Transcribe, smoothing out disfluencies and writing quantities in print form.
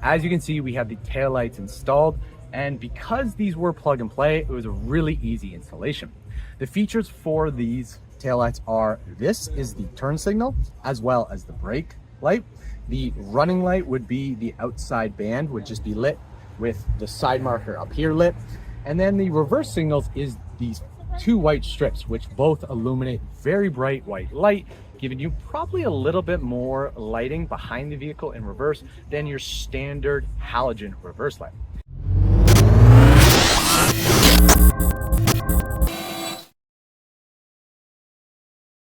as you can see, we have the taillights installed, and because these were plug and play, it was a really easy installation. The features for these taillights are, this is the turn signal as well as the brake light. The running light would be the outside band, would just be lit with the side marker up here lit. And then the reverse signals is these two white strips, which both illuminate very bright white light, giving you probably a little bit more lighting behind the vehicle in reverse than your standard halogen reverse light.